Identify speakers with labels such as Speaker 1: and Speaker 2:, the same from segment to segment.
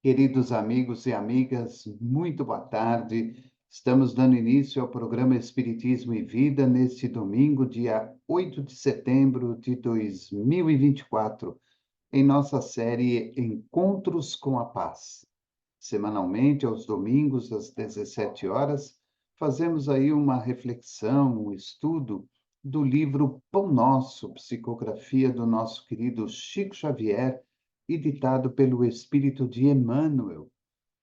Speaker 1: Queridos amigos e amigas, muito boa tarde. Estamos dando início ao programa Espiritismo e Vida neste domingo, dia 8 de setembro de 2024, em nossa série Encontros com a Paz. Semanalmente, aos domingos, às 17 horas, fazemos aí uma reflexão, um estudo do livro Pão Nosso, psicografia do nosso querido Chico Xavier, editado pelo Espírito de Emmanuel.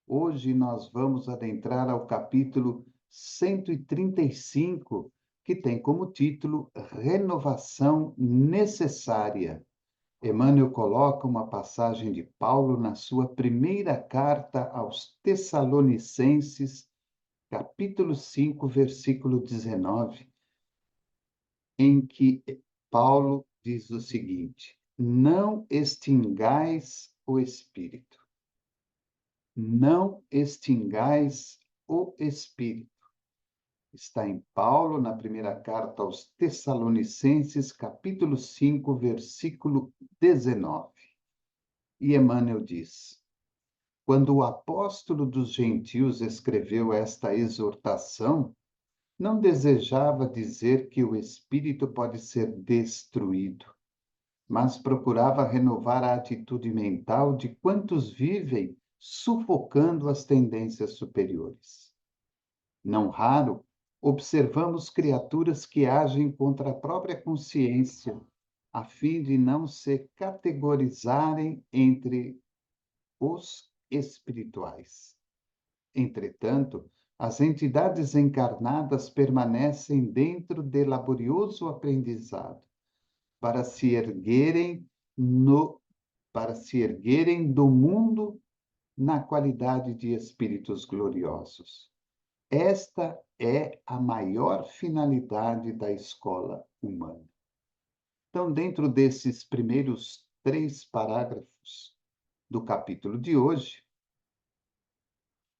Speaker 1: Hoje nós vamos adentrar ao capítulo 135, que tem como título Renovação Necessária. Emmanuel coloca uma passagem de Paulo na sua primeira carta aos Tessalonicenses, capítulo 5, versículo 19, em que Paulo diz o seguinte: não extingais o espírito. Não extingais o espírito. Está em Paulo, na primeira carta aos Tessalonicenses, capítulo 5, versículo 19. E Emmanuel diz: quando o apóstolo dos gentios escreveu esta exortação, não desejava dizer que o espírito pode ser destruído, mas procurava renovar a atitude mental de quantos vivem sufocando as tendências superiores. Não raro, observamos criaturas que agem contra a própria consciência, a fim de não se categorizarem entre os espirituais. Entretanto, as entidades encarnadas permanecem dentro de laborioso aprendizado para se erguerem no para se erguerem do mundo na qualidade de espíritos gloriosos. Esta é a maior finalidade da escola humana. Então, dentro desses primeiros 3 parágrafos do capítulo de hoje,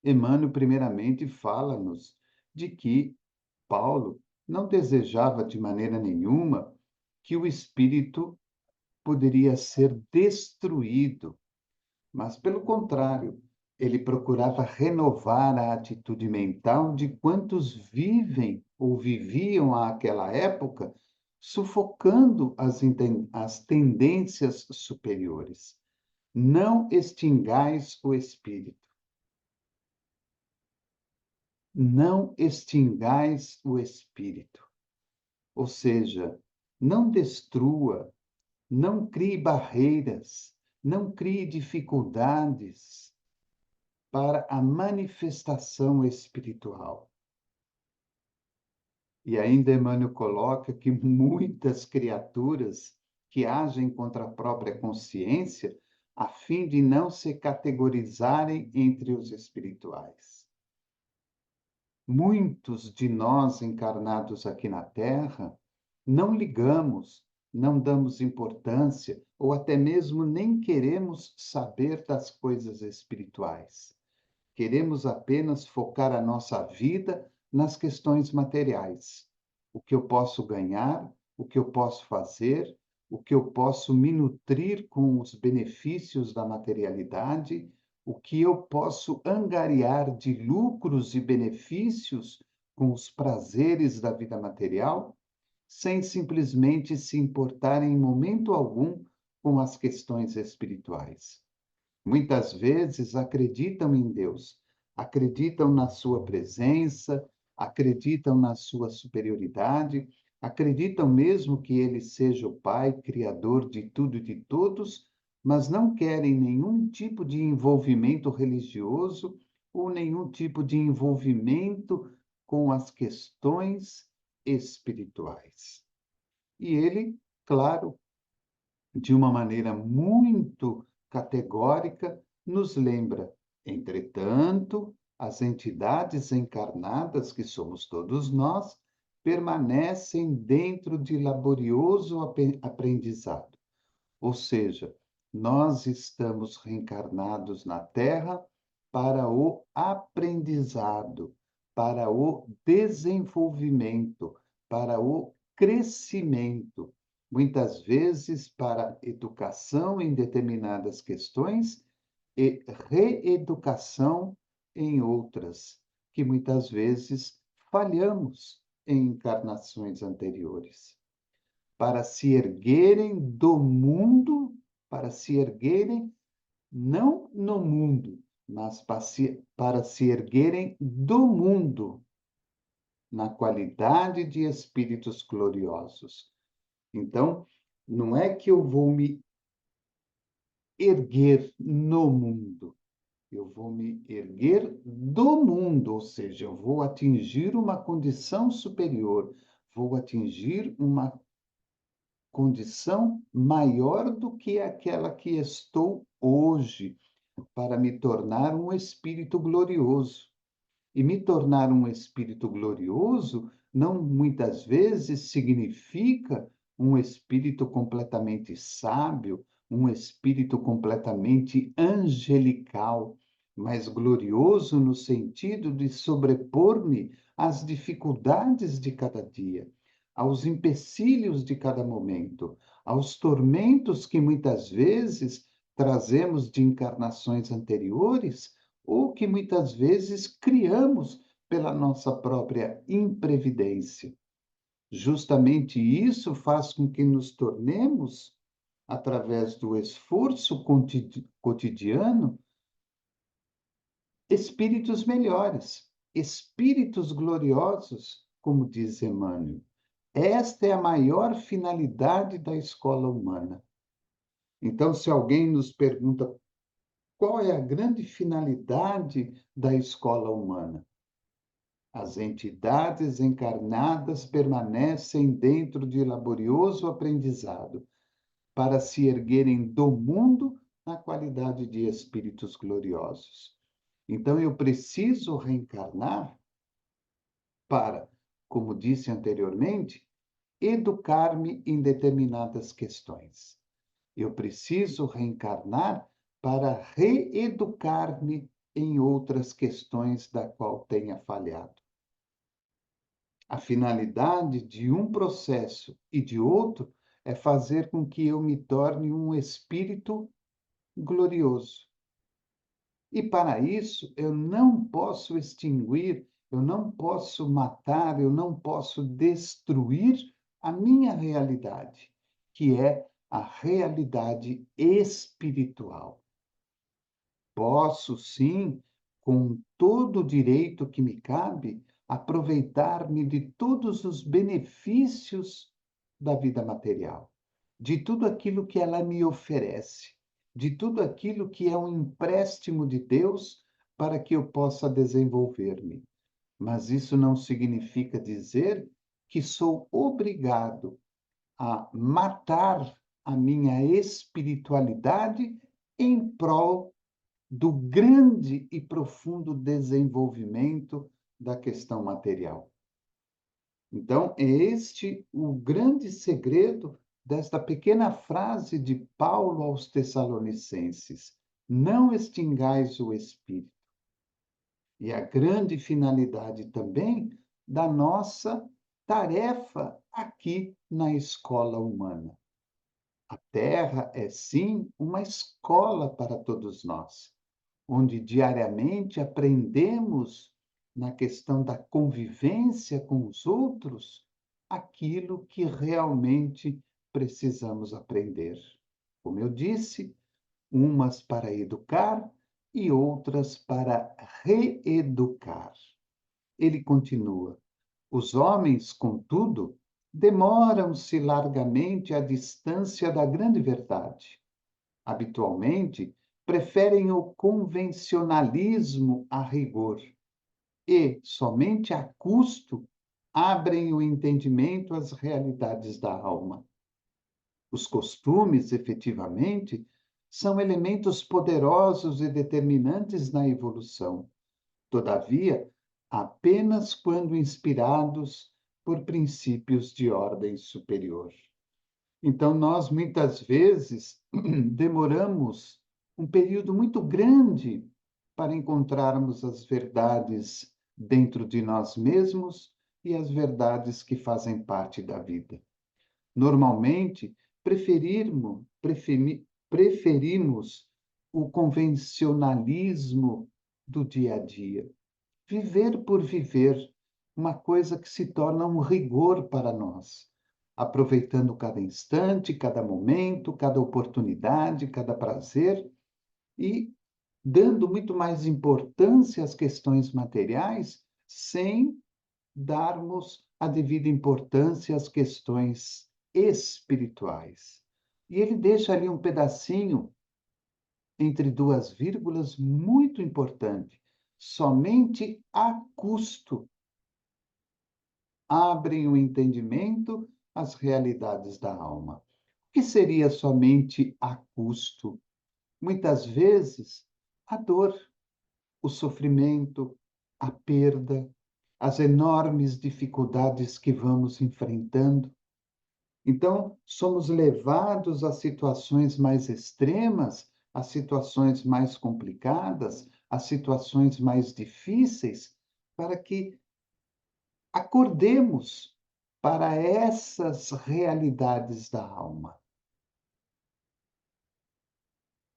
Speaker 1: Emmanuel, primeiramente, fala-nos de que Paulo não desejava de maneira nenhuma que o espírito poderia ser destruído, mas, pelo contrário, ele procurava renovar a atitude mental de quantos vivem ou viviam àquela época, sufocando as tendências superiores. Não extingais o espírito. Não extingais o espírito. Ou seja, não destrua, não crie barreiras, não crie dificuldades para a manifestação espiritual. E ainda Emmanuel coloca que muitas criaturas que agem contra a própria consciência, a fim de não se categorizarem entre os espirituais. Muitos de nós encarnados aqui na Terra não ligamos, não damos importância, ou até mesmo nem queremos saber das coisas espirituais. Queremos apenas focar a nossa vida nas questões materiais. O que eu posso ganhar, o que eu posso fazer, o que eu posso me nutrir com os benefícios da materialidade, o que eu posso angariar de lucros e benefícios com os prazeres da vida material, sem simplesmente se importar em momento algum com as questões espirituais. Muitas vezes acreditam em Deus, acreditam na sua presença, acreditam na sua superioridade, acreditam mesmo que ele seja o Pai, criador de tudo e de todos, mas não querem nenhum tipo de envolvimento religioso ou nenhum tipo de envolvimento com as questões espirituais. E ele, claro, de uma maneira muito categórica, nos lembra, entretanto, as entidades encarnadas, que somos todos nós, permanecem dentro de laborioso aprendizado. Ou seja, nós estamos reencarnados na Terra para o aprendizado, para o desenvolvimento, para o crescimento, muitas vezes para educação em determinadas questões e reeducação em outras, que muitas vezes falhamos em encarnações anteriores, para se erguerem do mundo, para se erguerem não no mundo, mas para se erguerem do mundo, na qualidade de espíritos gloriosos. Então, não é que eu vou me erguer no mundo, eu vou me erguer do mundo, ou seja, eu vou atingir uma condição superior, vou atingir uma condição maior do que aquela que estou hoje, para me tornar um espírito glorioso. E me tornar um espírito glorioso não muitas vezes significa um espírito completamente sábio, um espírito completamente angelical, mas glorioso no sentido de sobrepor-me às dificuldades de cada dia, aos empecilhos de cada momento, aos tormentos que muitas vezes trazemos de encarnações anteriores ou que muitas vezes criamos pela nossa própria imprevidência. Justamente isso faz com que nos tornemos, através do esforço cotidiano, espíritos melhores, espíritos gloriosos, como diz Emmanuel. Esta é a maior finalidade da escola humana. Então, se alguém nos pergunta qual é a grande finalidade da escola humana, as entidades encarnadas permanecem dentro de laborioso aprendizado para se erguerem do mundo na qualidade de espíritos gloriosos. Então, eu preciso reencarnar para, como disse anteriormente, educar-me em determinadas questões. Eu preciso reencarnar para reeducar-me em outras questões da qual tenha falhado. A finalidade de um processo e de outro é fazer com que eu me torne um espírito glorioso. E para isso, eu não posso extinguir, eu não posso matar, eu não posso destruir a minha realidade, que é a realidade espiritual. Posso, sim, com todo o direito que me cabe, aproveitar-me de todos os benefícios da vida material, de tudo aquilo que ela me oferece, de tudo aquilo que é um empréstimo de Deus para que eu possa desenvolver-me. Mas isso não significa dizer que sou obrigado a matar a minha espiritualidade em prol do grande e profundo desenvolvimento da questão material. Então, é este o grande segredo desta pequena frase de Paulo aos Tessalonicenses: não extingais o espírito. E a grande finalidade também da nossa tarefa aqui na escola humana. A Terra é, sim, uma escola para todos nós, onde diariamente aprendemos, na questão da convivência com os outros, aquilo que realmente precisamos aprender. Como eu disse, umas para educar e outras para reeducar. Ele continua: os homens, contudo, demoram-se largamente à distância da grande verdade. Habitualmente, preferem o convencionalismo a rigor e, somente a custo, abrem o entendimento às realidades da alma. Os costumes, efetivamente, são elementos poderosos e determinantes na evolução. Todavia, apenas quando inspirados por princípios de ordem superior. Então, nós muitas vezes demoramos um período muito grande para encontrarmos as verdades dentro de nós mesmos e as verdades que fazem parte da vida. Normalmente, preferimos o convencionalismo do dia a dia. Viver por viver, uma coisa que se torna um rigor para nós, aproveitando cada instante, cada momento, cada oportunidade, cada prazer e dando muito mais importância às questões materiais, sem darmos a devida importância às questões espirituais. E ele deixa ali um pedacinho entre duas vírgulas muito importante. Somente a custo abrem o entendimento às realidades da alma. O que seria somente a custo? Muitas vezes, a dor, o sofrimento, a perda, as enormes dificuldades que vamos enfrentando. Então, somos levados a situações mais extremas, a situações mais complicadas, a situações mais difíceis, para que acordemos para essas realidades da alma,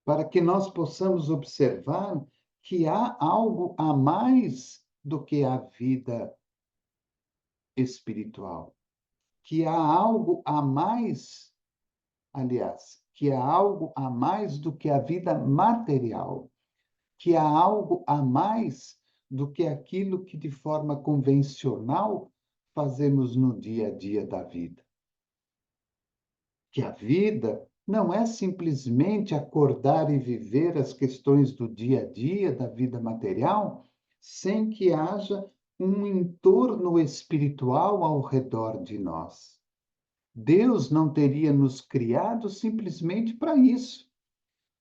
Speaker 1: para que nós possamos observar que há algo a mais do que a vida espiritual, que há algo a mais, aliás, que há algo a mais do que a vida material, que há algo a mais do que aquilo que de forma convencional fazemos no dia a dia da vida. Que a vida não é simplesmente acordar e viver as questões do dia a dia, da vida material, sem que haja um entorno espiritual ao redor de nós. Deus não teria nos criado simplesmente para isso,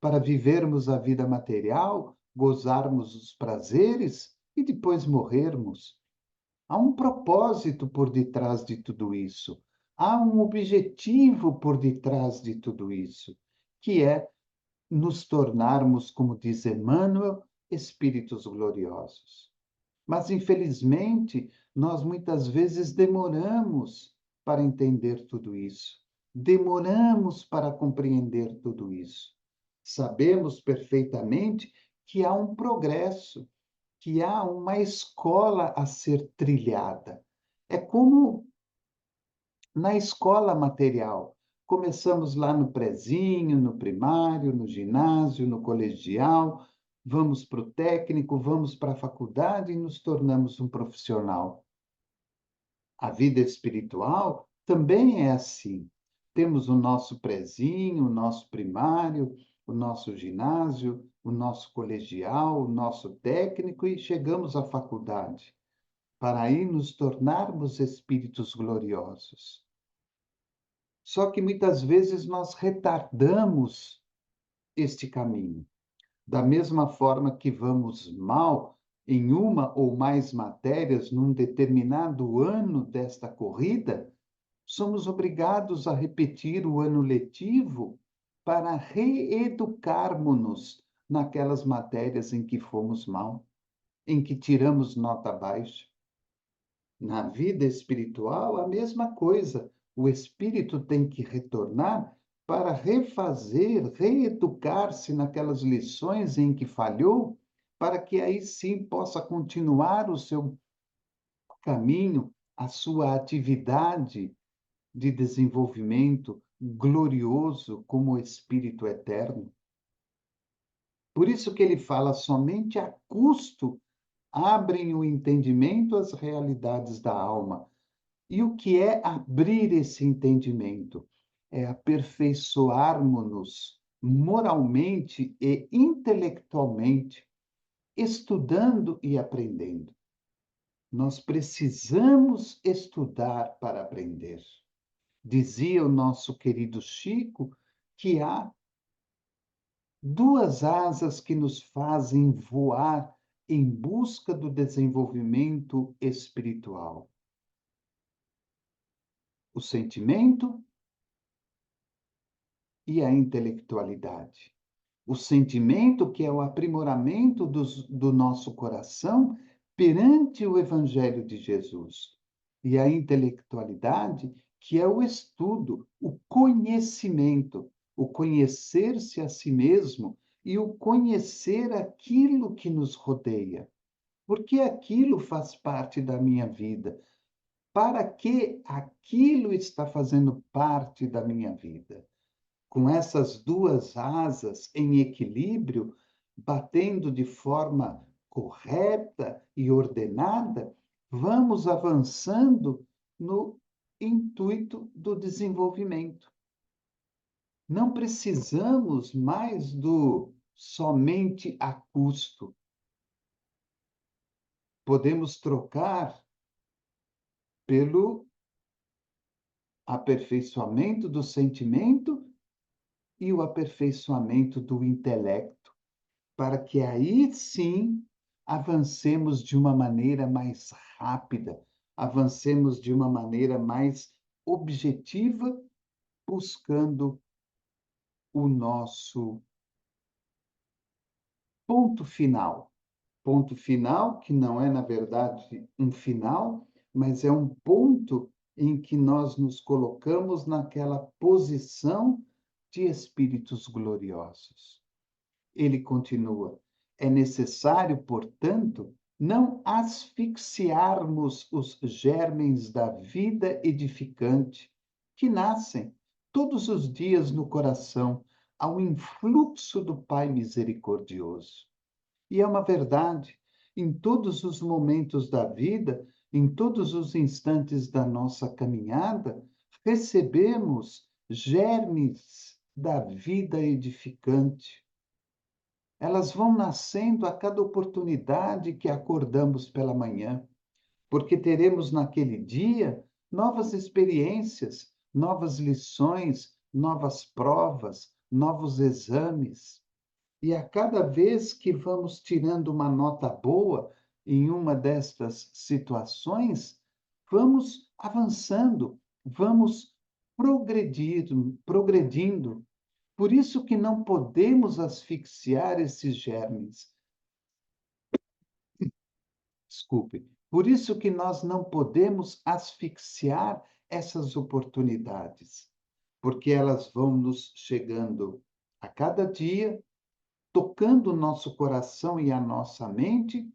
Speaker 1: para vivermos a vida material, gozarmos os prazeres e depois morrermos. Há um propósito por detrás de tudo isso. Há um objetivo por detrás de tudo isso, que é nos tornarmos, como diz Emmanuel, espíritos gloriosos. Mas, infelizmente, nós muitas vezes demoramos para entender tudo isso. Demoramos para compreender tudo isso. Sabemos perfeitamente que há um progresso, que há uma escola a ser trilhada. É como na escola material. Começamos lá no prezinho, no primário, no ginásio, no colegial, vamos para o técnico, vamos para a faculdade e nos tornamos um profissional. A vida espiritual também é assim. Temos o nosso prezinho, o nosso primário, o nosso ginásio, o nosso colegial, o nosso técnico e chegamos à faculdade, para aí nos tornarmos espíritos gloriosos. Só que muitas vezes nós retardamos este caminho. Da mesma forma que vamos mal em uma ou mais matérias num determinado ano desta corrida, somos obrigados a repetir o ano letivo para reeducarmos-nos naquelas matérias em que fomos mal, em que tiramos nota baixa. Na vida espiritual, a mesma coisa. O espírito tem que retornar para refazer, reeducar-se naquelas lições em que falhou, para que aí sim possa continuar o seu caminho, a sua atividade de desenvolvimento glorioso como espírito eterno. Por isso que ele fala somente a custo abrem o entendimento às realidades da alma. E o que é abrir esse entendimento? É aperfeiçoarmos-nos moralmente e intelectualmente, estudando e aprendendo. Nós precisamos estudar para aprender. Dizia o nosso querido Chico que há duas asas que nos fazem voar em busca do desenvolvimento espiritual: o sentimento e a intelectualidade. O sentimento, que é o aprimoramento do nosso coração perante o Evangelho de Jesus. E a intelectualidade, que é o estudo, o conhecimento, o conhecer-se a si mesmo e o conhecer aquilo que nos rodeia. Porque aquilo faz parte da minha vida. Para que aquilo está fazendo parte da minha vida? Com essas duas asas em equilíbrio, batendo de forma correta e ordenada, vamos avançando no intuito do desenvolvimento. Não precisamos mais do somente a custo. Podemos trocar pelo aperfeiçoamento do sentimento e o aperfeiçoamento do intelecto, para que aí sim avancemos de uma maneira mais rápida, avancemos de uma maneira mais objetiva, buscando o nosso ponto final. Ponto final que não é, na verdade, um final, mas é um ponto em que nós nos colocamos naquela posição de espíritos gloriosos. Ele continua: é necessário, portanto, não asfixiarmos os germens da vida edificante que nascem todos os dias no coração ao influxo do Pai misericordioso. E é uma verdade, em todos os momentos da vida, em todos os instantes da nossa caminhada, recebemos germes da vida edificante. Elas vão nascendo a cada oportunidade que acordamos pela manhã, porque teremos naquele dia novas experiências, novas lições, novas provas, novos exames. E a cada vez que vamos tirando uma nota boa em uma destas situações, vamos avançando, vamos progredindo. Por isso que não podemos asfixiar esses germes. Desculpe. Por isso que nós não podemos asfixiar essas oportunidades, porque elas vão nos chegando a cada dia, tocando o nosso coração e a nossa mente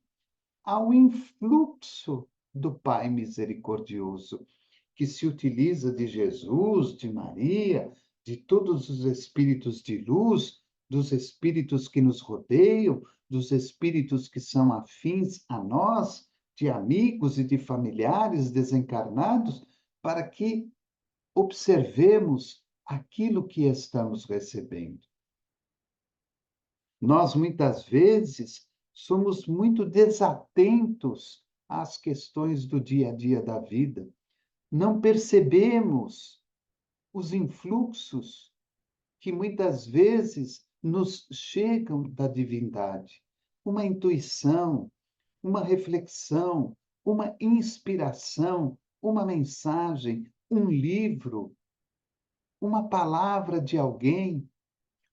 Speaker 1: ao influxo do Pai misericordioso, que se utiliza de Jesus, de Maria, de todos os espíritos de luz, dos espíritos que nos rodeiam, dos espíritos que são afins a nós, de amigos e de familiares desencarnados, para que observemos aquilo que estamos recebendo. Nós, muitas vezes, somos muito desatentos às questões do dia a dia da vida. Não percebemos os influxos que muitas vezes nos chegam da divindade. Uma intuição, uma reflexão, uma inspiração, uma mensagem, um livro, uma palavra de alguém,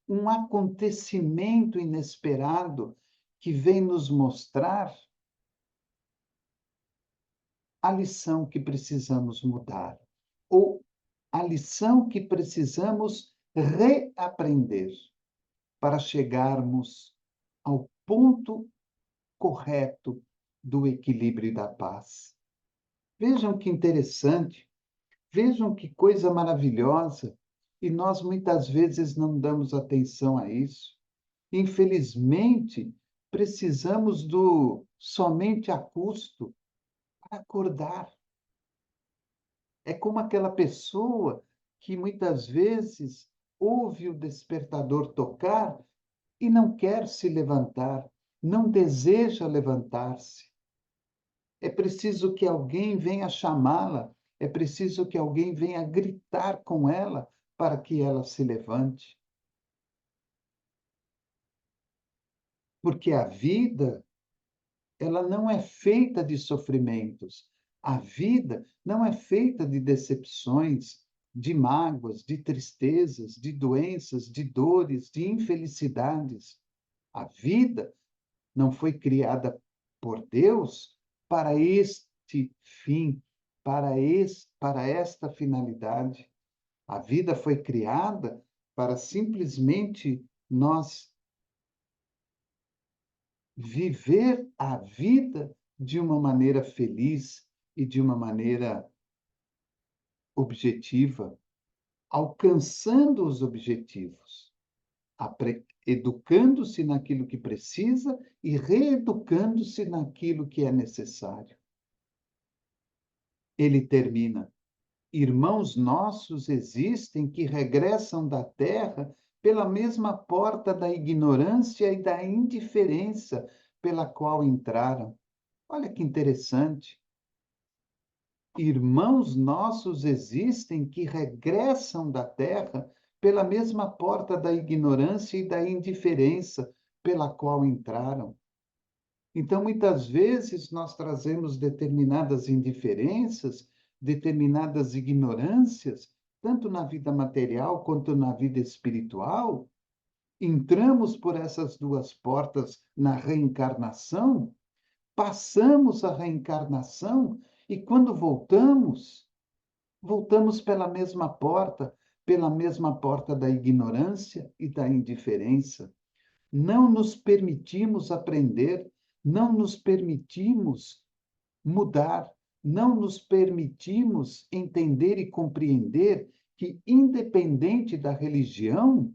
Speaker 1: um acontecimento inesperado que vem nos mostrar a lição que precisamos mudar, ou a lição que precisamos reaprender para chegarmos ao ponto correto do equilíbrio e da paz. Vejam que interessante, vejam que coisa maravilhosa, e nós muitas vezes não damos atenção a isso. Infelizmente, precisamos do somente a custo para acordar. É como aquela pessoa que muitas vezes ouve o despertador tocar e não quer se levantar, não deseja levantar-se. É preciso que alguém venha chamá-la, é preciso que alguém venha gritar com ela para que ela se levante. Porque a vida, ela não é feita de sofrimentos. A vida não é feita de decepções, de mágoas, de tristezas, de doenças, de dores, de infelicidades. A vida não foi criada por Deus para este fim, para esta finalidade. A vida foi criada para simplesmente nós viver a vida de uma maneira feliz e de uma maneira objetiva, alcançando os objetivos, educando-se naquilo que precisa e reeducando-se naquilo que é necessário. Ele termina: irmãos nossos existem que regressam da terra pela mesma porta da ignorância e da indiferença pela qual entraram. Olha que interessante. Irmãos nossos existem que regressam da terra pela mesma porta da ignorância e da indiferença pela qual entraram. Então, muitas vezes, nós trazemos determinadas indiferenças, determinadas ignorâncias, tanto na vida material quanto na vida espiritual. Entramos por essas duas portas na reencarnação, passamos a reencarnação e, quando voltamos, voltamos pela mesma porta da ignorância e da indiferença. Não nos permitimos aprender, não nos permitimos mudar, não nos permitimos entender e compreender que, independente da religião,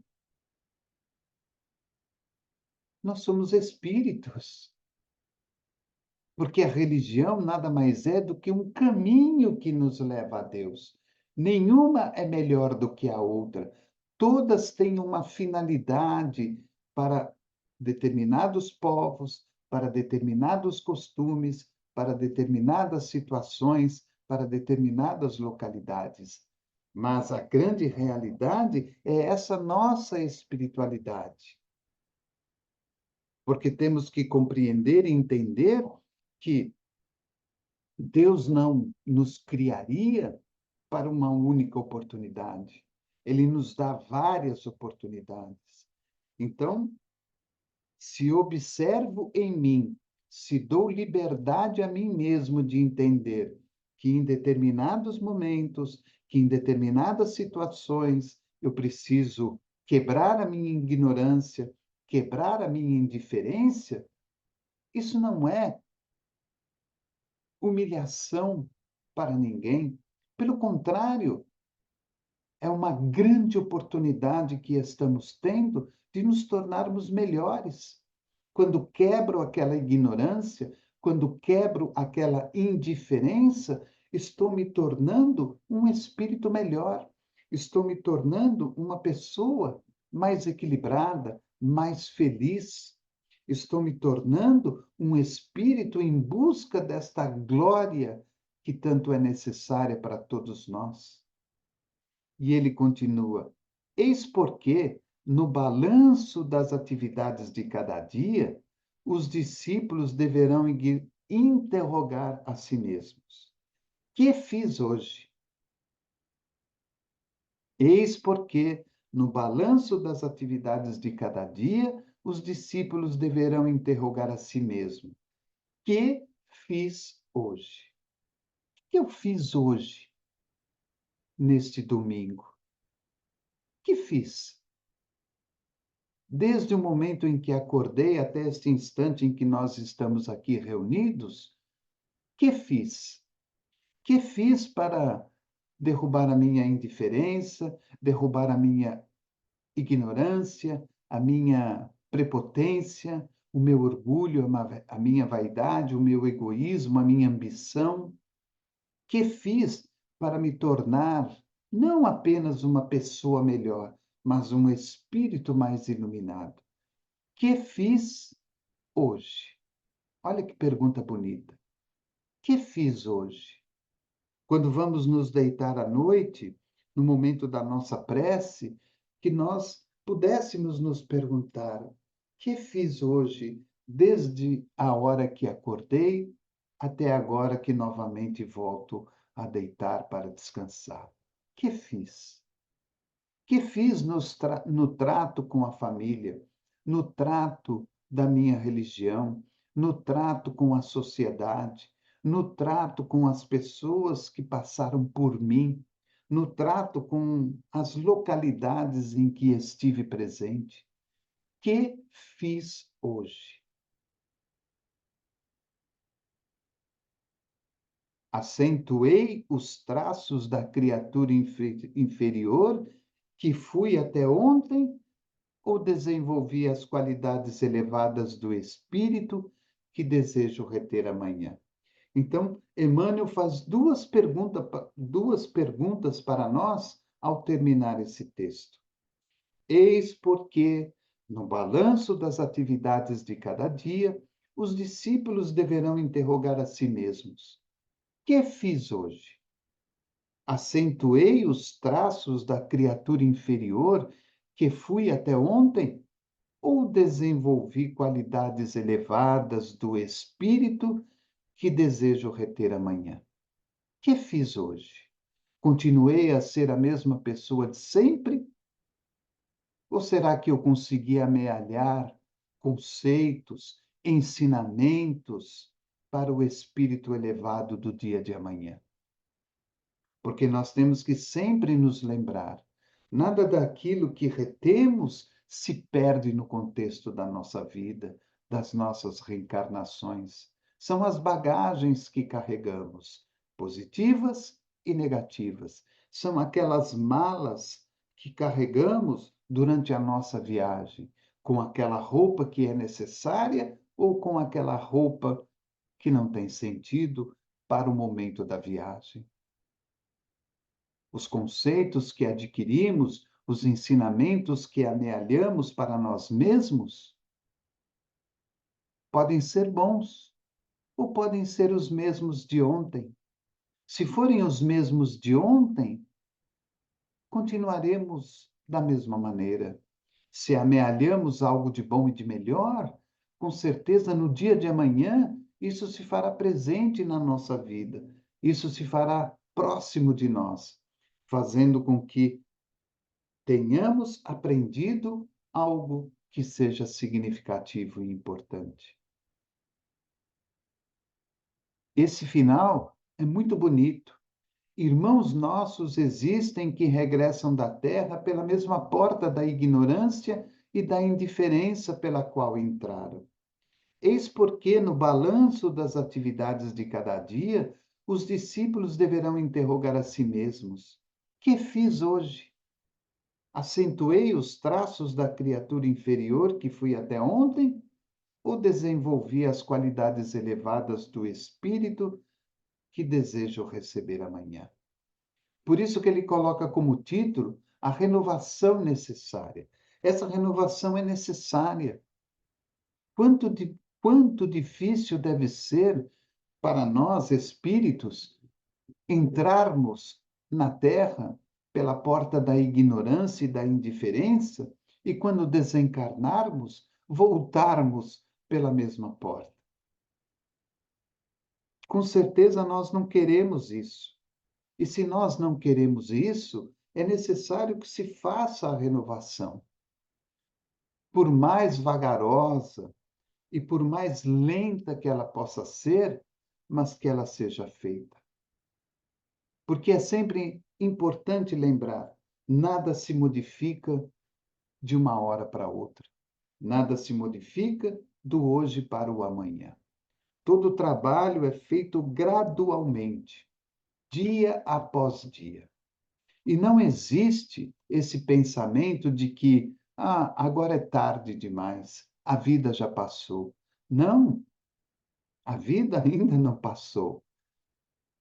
Speaker 1: nós somos espíritos. Porque a religião nada mais é do que um caminho que nos leva a Deus. Nenhuma é melhor do que a outra. Todas têm uma finalidade para determinados povos, para determinados costumes, para determinadas situações, para determinadas localidades. Mas a grande realidade é essa nossa espiritualidade. Porque temos que compreender e entender que Deus não nos criaria para uma única oportunidade. Ele nos dá várias oportunidades. Então, se observo em mim, se dou liberdade a mim mesmo de entender que em determinados momentos, que em determinadas situações, eu preciso quebrar a minha ignorância, quebrar a minha indiferença, isso não é humilhação para ninguém. Pelo contrário, é uma grande oportunidade que estamos tendo de nos tornarmos melhores. Quando quebro aquela ignorância, quando quebro aquela indiferença, estou me tornando um espírito melhor. Estou me tornando uma pessoa mais equilibrada, mais feliz. Estou me tornando um espírito em busca desta glória que tanto é necessária para todos nós. E ele continua: eis porque, no balanço das atividades de cada dia, os discípulos deverão interrogar a si mesmos: que fiz hoje? Eis porque, no balanço das atividades de cada dia, os discípulos deverão interrogar a si mesmos: que fiz hoje? O que eu fiz hoje, neste domingo? O que fiz? Desde o momento em que acordei até este instante em que nós estamos aqui reunidos, que fiz? Que fiz para derrubar a minha indiferença, derrubar a minha ignorância, a minha prepotência, o meu orgulho, a minha vaidade, o meu egoísmo, a minha ambição? Que fiz para me tornar não apenas uma pessoa melhor, mas um espírito mais iluminado? Que fiz hoje? Olha que pergunta bonita. Que fiz hoje? Quando vamos nos deitar à noite, no momento da nossa prece, que nós pudéssemos nos perguntar: que fiz hoje, desde a hora que acordei até agora que novamente volto a deitar para descansar? Que fiz? Que fiz no trato com a família, no trato da minha religião, no trato com a sociedade, no trato com as pessoas que passaram por mim, no trato com as localidades em que estive presente? Que fiz hoje? Acentuei os traços da criatura inferior que fui até ontem ou desenvolvi as qualidades elevadas do espírito que desejo reter amanhã? Então, Emmanuel faz duas perguntas para nós ao terminar esse texto. Eis porque, no balanço das atividades de cada dia, os discípulos deverão interrogar a si mesmos: que fiz hoje? Acentuei os traços da criatura inferior que fui até ontem? Ou desenvolvi qualidades elevadas do espírito que desejo reter amanhã? Que fiz hoje? Continuei a ser a mesma pessoa de sempre? Ou será que eu consegui amealhar conceitos, ensinamentos para o espírito elevado do dia de amanhã? Porque nós temos que sempre nos lembrar, nada daquilo que retemos se perde no contexto da nossa vida, das nossas reencarnações. São as bagagens que carregamos, positivas e negativas. São aquelas malas que carregamos durante a nossa viagem, com aquela roupa que é necessária ou com aquela roupa que não tem sentido para o momento da viagem. Os conceitos que adquirimos, os ensinamentos que amealhamos para nós mesmos, podem ser bons ou podem ser os mesmos de ontem. Se forem os mesmos de ontem, continuaremos da mesma maneira. Se amealhamos algo de bom e de melhor, com certeza no dia de amanhã isso se fará presente na nossa vida, isso se fará próximo de nós, fazendo com que tenhamos aprendido algo que seja significativo e importante. Esse final é muito bonito. Irmãos nossos existem que regressam da terra pela mesma porta da ignorância e da indiferença pela qual entraram. Eis porque, no balanço das atividades de cada dia, os discípulos deverão interrogar a si mesmos: que fiz hoje? Acentuei os traços da criatura inferior que fui até ontem ou desenvolvi as qualidades elevadas do espírito que desejo receber amanhã? Por isso que ele coloca como título a renovação necessária. Essa renovação é necessária. Quanto difícil deve ser para nós, espíritos, entrarmos na Terra pela porta da ignorância e da indiferença e, quando desencarnarmos, voltarmos pela mesma porta. Com certeza nós não queremos isso. E se nós não queremos isso, é necessário que se faça a renovação. Por mais vagarosa e por mais lenta que ela possa ser, mas que ela seja feita. Porque é sempre importante lembrar, nada se modifica de uma hora para outra. Nada se modifica do hoje para o amanhã. Todo o trabalho é feito gradualmente, dia após dia. E não existe esse pensamento de que, agora é tarde demais, a vida já passou. Não, a vida ainda não passou.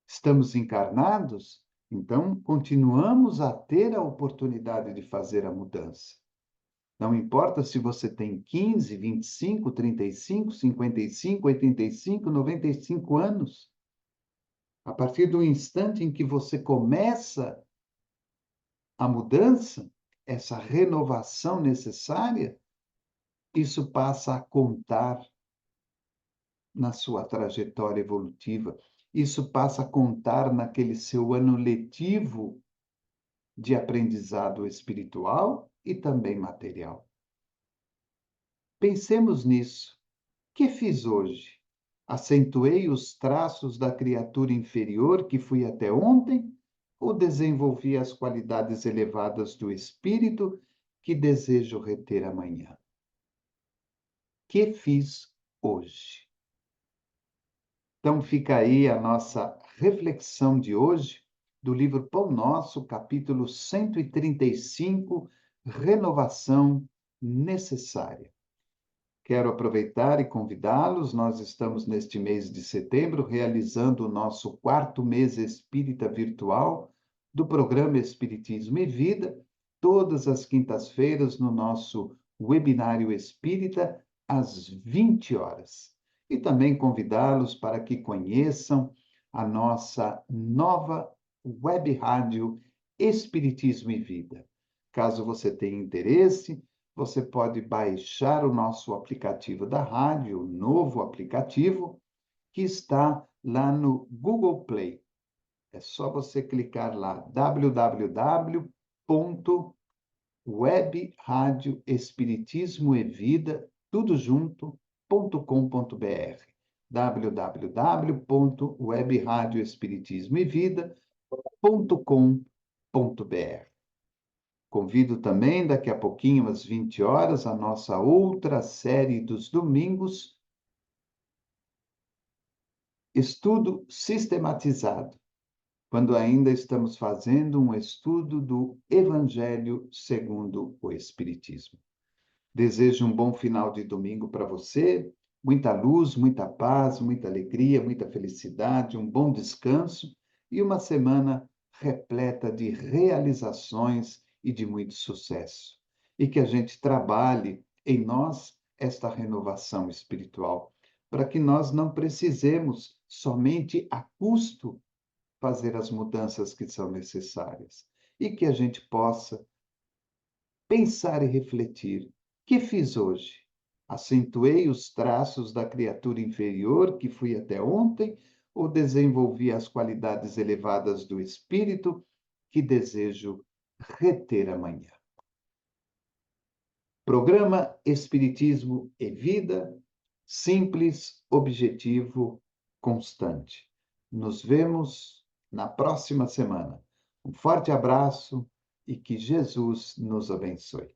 Speaker 1: Estamos encarnados, então continuamos a ter a oportunidade de fazer a mudança. Não importa se você tem 15, 25, 35, 55, 85, 95 anos. A partir do instante em que você começa a mudança, essa renovação necessária, isso passa a contar na sua trajetória evolutiva. Isso passa a contar naquele seu ano letivo de aprendizado espiritual e também material. Pensemos nisso. Que fiz hoje? Acentuei os traços da criatura inferior que fui até ontem ou desenvolvi as qualidades elevadas do espírito que desejo reter amanhã? Que fiz hoje? Então fica aí a nossa reflexão de hoje do livro Pão Nosso, capítulo 135, Renovação Necessária. Quero aproveitar e convidá-los. Nós estamos neste mês de setembro realizando o nosso 4º mês espírita virtual do programa Espiritismo e Vida, todas as quintas-feiras no nosso webinário espírita, às 20 horas. E também convidá-los para que conheçam a nossa nova web rádio Espiritismo e Vida. Caso você tenha interesse, você pode baixar o nosso aplicativo da rádio, o novo aplicativo, que está lá no Google Play. É só você clicar lá, www.webradioespiritismoevida, tudo junto, .com.br. www.webradioespiritismoevida.com.br. Convido também, daqui a pouquinho, às 20 horas, a nossa outra série dos domingos, Estudo Sistematizado, quando ainda estamos fazendo um estudo do Evangelho segundo o Espiritismo. Desejo um bom final de domingo para você, muita luz, muita paz, muita alegria, muita felicidade, um bom descanso e uma semana repleta de realizações e de muito sucesso. E que a gente trabalhe em nós esta renovação espiritual, para que nós não precisemos somente a custo fazer as mudanças que são necessárias e que a gente possa pensar e refletir. Que fiz hoje? Acentuei os traços da criatura inferior que fui até ontem ou desenvolvi as qualidades elevadas do espírito que desejo reter amanhã? Programa Espiritismo e Vida, simples, objetivo, constante. Nos vemos na próxima semana. Um forte abraço e que Jesus nos abençoe.